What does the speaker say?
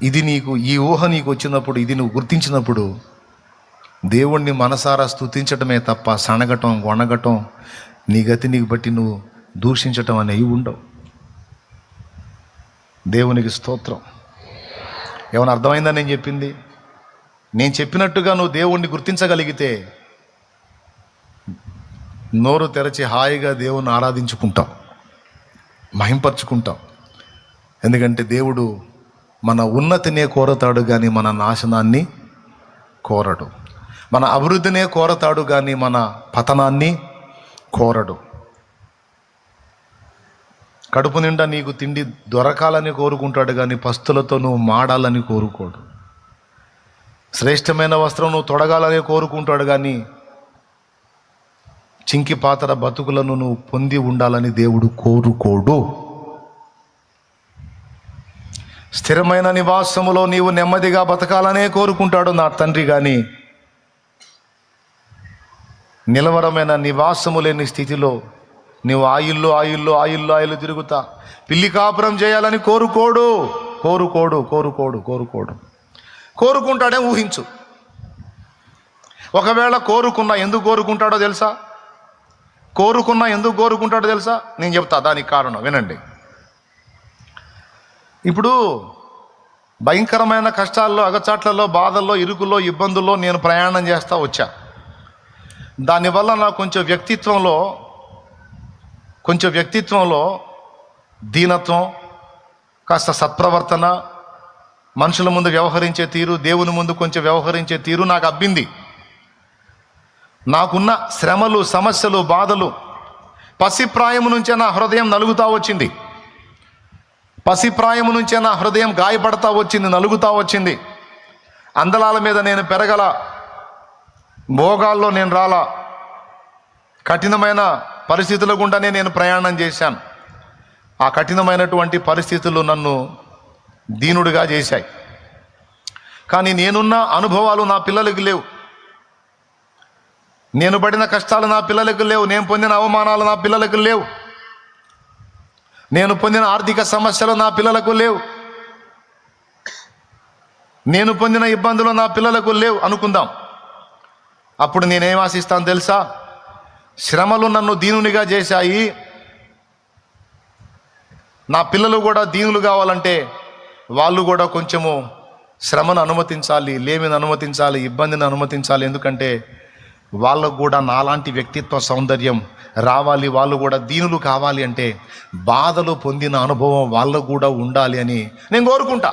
ఇది నీకు, ఈ ఊహ నీకు వచ్చినప్పుడు, ఇది నువ్వు గుర్తించినప్పుడు దేవుణ్ణి మనసారా స్తుతించటమే తప్ప సనగటం, గొనగటం, నీ గతి నీకు బట్టి నువ్వు దూషించటం అనేవి ఉండవు. దేవునికి స్తోత్రం. ఏమైనా అర్థమైందా నేను చెప్పింది? నేను చెప్పినట్టుగా నువ్వు దేవుణ్ణి గుర్తించగలిగితే నోరు తెరచి హాయిగా దేవుణ్ణి ఆరాధించుకుంటాం, మహింపరుచుకుంటాం. ఎందుకంటే దేవుడు మన ఉన్నతినే కోరతాడు కానీ మన నాశనాన్ని కోరడు. మన అభివృద్ధినే కోరతాడు కానీ మన పతనాన్ని కోరడు. కడుపు నిండా నీకు తిండి దొరకాలని కోరుకుంటాడు కానీ పస్తులతో నువ్వు మాడాలని కోరుకోడు. శ్రేష్టమైన వస్త్రం నువ్వు తొడగాలని కోరుకుంటాడు కానీ చింకి పాతర బతుకులను నువ్వు పొంది ఉండాలని దేవుడు కోరుకోడు. స్థిరమైన నివాసములో నీవు నెమ్మదిగా బతకాలనే కోరుకుంటాడు నా తండ్రి కానీ నిలవరమైన నివాసము లేని స్థితిలో నీవు ఆయిల్లో తిరుగుతా పిల్లి కాపురం చేయాలని కోరుకోడు. కోరుకుంటాడే ఊహించు. ఒకవేళ కోరుకున్నా ఎందుకు కోరుకుంటాడో తెలుసా? నేను చెప్తా దానికి కారణం, వినండి. ఇప్పుడు భయంకరమైన కష్టాల్లో, అగచాట్లలో, బాధల్లో, ఇరుకుల్లో, ఇబ్బందుల్లో నేను ప్రయాణం చేస్తూ వచ్చా. దానివల్ల నాకు కొంచెం వ్యక్తిత్వంలో దీనత్వం, కాస్త సత్ప్రవర్తన, మనుషుల ముందు వ్యవహరించే తీరు, దేవుని ముందు కొంచెం వ్యవహరించే తీరు నాకు అబ్బింది. నాకున్న శ్రమలు, సమస్యలు, బాధలు పసిప్రాయము నుంచే నా హృదయం నలుగుతూ వచ్చింది. పసిప్రాయము నుంచే నా హృదయం గాయపడతా వచ్చింది, నలుగుతూ వచ్చింది. అందలాల మీద నేను పెరగల, భోగాల్లో నేను రాలా, కఠినమైన పరిస్థితుల గుండానే నేను ప్రయాణం చేశాను. ఆ కఠినమైనటువంటి పరిస్థితులు నన్ను దీనుడిగా చేశాయి. కానీ నేనున్న అనుభవాలు నా పిల్లలకు లేవు, నేను పడిన కష్టాలు నా పిల్లలకు లేవు, నేను పొందిన అవమానాలు నా పిల్లలకు లేవు, నేను పొందిన ఆర్థిక సమస్యలు నా పిల్లలకు లేవు, నేను పొందిన ఇబ్బందులు నా పిల్లలకు లేవు అనుకుందాం. అప్పుడు నేనేం ఆశిస్తాను తెలుసా? శ్రమలు నన్ను దీనునిగా చేశాయి, నా పిల్లలు కూడా దీనులు కావాలంటే వాళ్ళు కూడా కొంచెము శ్రమను అనుమతించాలి, లేమిని అనుమతించాలి, ఇబ్బందిని అనుమతించాలి. ఎందుకంటే వాళ్ళకు కూడా నాలాంటి వ్యక్తిత్వ సౌందర్యం రావాలి, వాళ్ళు కూడా దీనులు కావాలి అంటే బాధలు పొందిన అనుభవం వాళ్ళకు కూడా ఉండాలి అని నేను కోరుకుంటా.